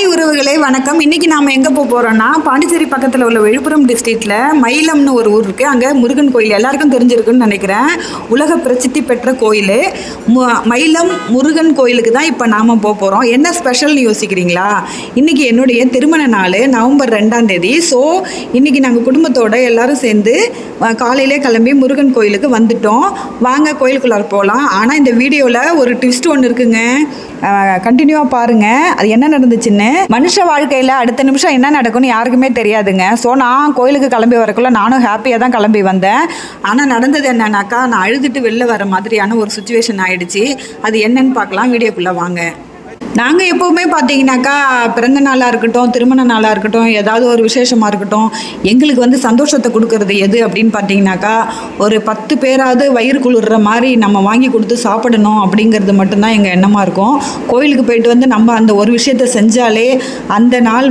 Hi உறவுகளே, வணக்கம். இன்றைக்கி நாம் எங்கே போகிறோன்னா, பாண்டிச்சேரி பக்கத்தில் உள்ள விழுப்புரம் டிஸ்ட்ரிக்டில் மயிலம்னு ஒரு ஊர் இருக்குது. அங்கே முருகன் கோயில் எல்லாருக்கும் தெரிஞ்சிருக்குன்னு நினைக்கிறேன். உலக பிரசித்தி பெற்ற கோயில் மயிலம் முருகன் கோயிலுக்கு தான் இப்போ நாம் போகிறோம். என்ன ஸ்பெஷல்னு யோசிக்கிறீங்களா? இன்றைக்கி என்னுடைய திருமண நாள் நவம்பர் 2ஆம் தேதி. ஸோ இன்றைக்கி நாங்கள் குடும்பத்தோடு எல்லோரும் சேர்ந்து காலையிலே கிளம்பி முருகன் கோயிலுக்கு வந்துட்டோம். வாங்க கோயிலுக்குள்ளார போகலாம். ஆனால் இந்த வீடியோவில் ஒரு ட்விஸ்ட் ஒன்று இருக்குங்க, கண்டினியூவாக பாருங்கள். அது என்ன நடந்துச்சுன்னு. மனுஷ வாழ்க்கையில் அடுத்த நிமிஷம் என்ன நடக்கும்னு யாருக்குமே தெரியாதுங்க. ஸோ நான் கோயிலுக்கு கிளம்பி வரக்குள்ள நானும் ஹாப்பியாக தான் கிளம்பி வந்தேன். ஆனால் நடந்தது என்னன்னாக்கா, நான் அழுதுட்டு வெளில வர மாதிரியான ஒரு சுச்சுவேஷன் ஆகிடுச்சு. அது என்னன்னு பார்க்கலாம், வீடியோக்குள்ளே வாங்க. நாங்கள் எப்போவுமே பார்த்தீங்கன்னாக்கா, பிறந்த நாளாக இருக்கட்டும், திருமண நாளாக இருக்கட்டும், ஏதாவது ஒரு விசேஷமாக இருக்கட்டும், எங்களுக்கு சந்தோஷத்தை கொடுக்கறது எது அப்படின்னு பார்த்தீங்கன்னாக்கா, ஒரு 10 பேராவது வயிறு குளிர்ற மாதிரி நம்ம வாங்கி கொடுத்து சாப்பிடணும் அப்படிங்கிறது மட்டும்தான் எங்கள் எண்ணமாக இருக்கும். கோயிலுக்கு போயிட்டு நம்ம அந்த ஒரு விஷயத்தை செஞ்சாலே அந்த நாள்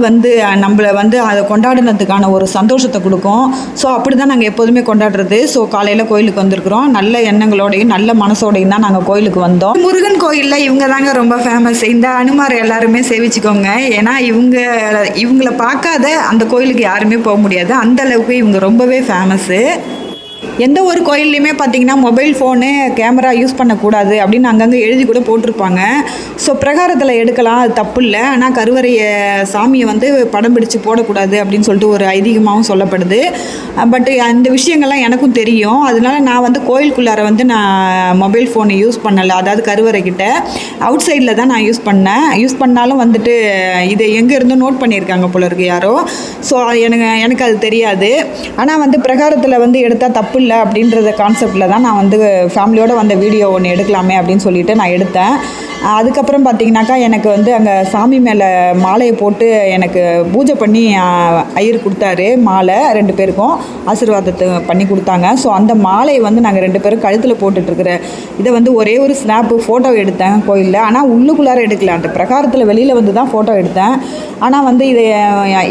நம்மளை அதை கொண்டாடினதுக்கான ஒரு சந்தோஷத்தை கொடுக்கும். ஸோ அப்படி தான் நாங்கள் எப்போதுமே கொண்டாடுறது. ஸோ காலையில் கோயிலுக்கு வந்திருக்கிறோம். நல்ல எண்ணங்களோடையும் நல்ல மனசோடையும் தான் நாங்கள் கோயிலுக்கு வந்தோம். முருகன் கோயிலில் இவங்க தாங்க ரொம்ப ஃபேமஸ். இந்த அனுமார் எல்லாருமே சேவிச்சுக்கோங்க. ஏன்னா இவங்களை பார்க்காத அந்த கோயிலுக்கு யாருமே போக முடியாது. அந்த அளவுக்கு இவங்க ரொம்பவே ஃபேமஸ்ஸு. எந்த ஒரு கோயில்லையுமே பார்த்தீங்கன்னா மொபைல் ஃபோனு கேமரா யூஸ் பண்ணக்கூடாது அப்படின்னு அங்கங்கே எழுதி கூட போட்டிருப்பாங்க. ஸோ பிரகாரத்தில் எடுக்கலாம், அது தப்பு இல்லை. ஆனால் கருவறையை சாமியை படம் பிடிச்சு போடக்கூடாது அப்படின்னு சொல்லிட்டு ஒரு ஐதீகமாகவும் சொல்லப்படுது. பட் அந்த விஷயங்கள்லாம் எனக்கும் தெரியும். அதனால நான் கோயிலுக்குள்ளார நான் மொபைல் ஃபோனை யூஸ் பண்ணலை. அதாவது கருவறை கிட்ட அவுட் சைடில் தான் நான் யூஸ் பண்ணேன். யூஸ் பண்ணாலும் இதை எங்கே இருந்தும் நோட் பண்ணியிருக்காங்க போல இருக்கு யாரோ. ஸோ எனக்கு அது தெரியாது. ஆனால் பிரகாரத்தில் எடுத்தால் தப்பு இல்லை அப்படின்றத கான்செப்டில் தான் நான் ஃபேமிலியோடு வந்த வீடியோ ஒன்று எடுக்கலாமே அப்படின்னு சொல்லிட்டு நான் எடுத்தேன். அதுக்கப்புறம் பார்த்தீங்கன்னாக்கா, எனக்கு அங்கே சாமி மேலே மாலையை போட்டு எனக்கு பூஜை பண்ணி ஐயர் கொடுத்தாரு. மாலை 2 பேருக்கும் ஆசீர்வாதத்தை பண்ணி கொடுத்தாங்க. ஸோ அந்த மாலையை நாங்கள் 2 பேரும் கழுத்தில் போட்டுட்ருக்குற இதை ஒரே ஒரு ஸ்னாப்பு ஃபோட்டோ எடுத்தேன் கோயிலில். ஆனால் உள்ளுக்குள்ளார எடுக்கல, அந்த பிரகாரத்தில் வெளியில் தான் ஃபோட்டோ எடுத்தேன். ஆனால் இதை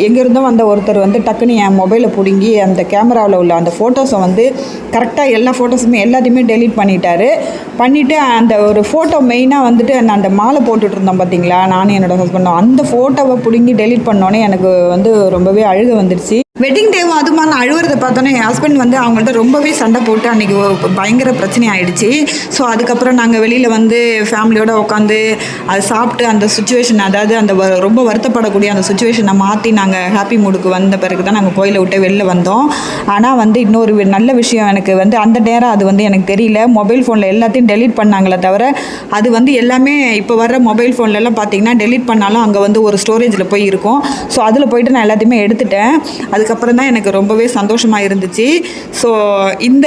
எங்கேருந்தும் வந்த ஒருத்தர் டக்குன்னு என் மொபைலை பிடுங்கி அந்த கேமராவில் உள்ள அந்த ஃபோட்டோஸை கரெக்டாக எல்லா ஃபோட்டோஸுமே எல்லாத்தையுமே டெலீட் பண்ணிவிட்டு அந்த ஒரு ஃபோட்டோ மெயினாக அந்த மாலை போட்டுட்டு இருந்தோம் பார்த்தீங்களா, நானும் என்னோடய ஹஸ்பண்டும். அந்த ஃபோட்டோவை பிடுங்கி டெலீட் பண்ணோன்னே எனக்கு ரொம்பவே அழுக வந்துடுச்சு. வெட்டிங் டேவும் அதுமா நான் அழுவுறதை பார்த்தோன்னே என் ஹஸ்பண்ட் அவங்கள்ட்ட ரொம்பவே சண்டை போட்டு அன்றைக்கி பயங்கர பிரச்சனை ஆகிடுச்சு. ஸோ அதுக்கப்புறம் நாங்கள் வெளியில் ஃபேமிலியோடு உட்காந்து அதை சாப்பிட்டு அந்த சுச்சுவேஷன், அதாவது அந்த ரொம்ப வருத்தப்படக்கூடிய அந்த சுச்சுவேஷனை மாற்றி நாங்கள் ஹாப்பி மூடுக்கு வந்த பிறகு தான் நாங்கள் கோயிலை விட்டு வெளில வந்தோம். ஆனால் இன்னொரு நல்ல விஷயம் எனக்கு அந்த நேரம் அது எனக்கு தெரியல. மொபைல் ஃபோனில் எல்லாத்தையும் டெலீட் பண்ணாங்களே தவிர, அது எல்லாமே இப்போ வர்ற மொபைல் ஃபோன்லலாம் பார்த்தீங்கன்னா டெலீட் பண்ணாலும் அங்கே ஒரு ஸ்டோரேஜில் போய் இருக்கும். ஸோ அதில் போய்ட்டு நான் எல்லாத்தையுமே எடுத்துட்டேன். அதுக்கப்புறம் தான் எனக்கு ரொம்பவே சந்தோஷமாக இருந்துச்சு. ஸோ இந்த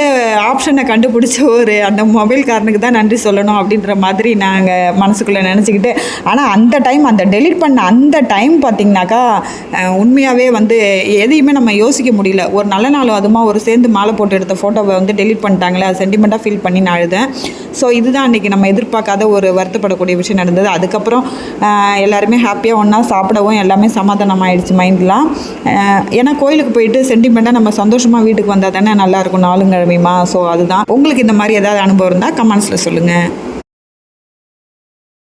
ஆப்ஷனை கண்டுபிடிச்ச அந்த மொபைல்காரனுக்கு தான் நன்றி சொல்லணும் அப்படின்ற மாதிரி நாங்கள் மனசுக்குள்ளே நினச்சிக்கிட்டு. ஆனால் அந்த டெலீட் பண்ண அந்த டைம் பார்த்திங்கனாக்கா, உண்மையாகவே எதையுமே நம்ம யோசிக்க முடியல. ஒரு நல்ல நாள் அதுமா ஒரு சேர்ந்து மாலை போட்டு எடுத்த ஃபோட்டோவை டெலீட் பண்ணிட்டாங்களே, அது சென்டிமெண்ட்டாக ஃபீல் பண்ணி நான் அழுதேன். ஸோ இதுதான் அன்றைக்கி நம்ம எதிர்பார்க்காத ஒரு வருத்தப்படக்கூடிய விஷயம் நடந்தது. அதுக்கப்புறம் எல்லாருமே ஹாப்பியாக ஒன்றா சாப்பிடவும் எல்லாமே சமாதானம் ஆகிடுச்சு மைண்ட்லாம். ஏன்னா கோயிலுக்கு போயிட்டு சென்டிமெண்ட்டாக நம்ம சந்தோஷமாக வீட்டுக்கு வந்தால் தானே நல்லாயிருக்கும் நாளுங்கிழமையுமா. ஸோ அதுதான். உங்களுக்கு இந்த மாதிரி ஏதாவது அனுபவம் இருந்தால் கமெண்ட்ஸில் சொல்லுங்கள்.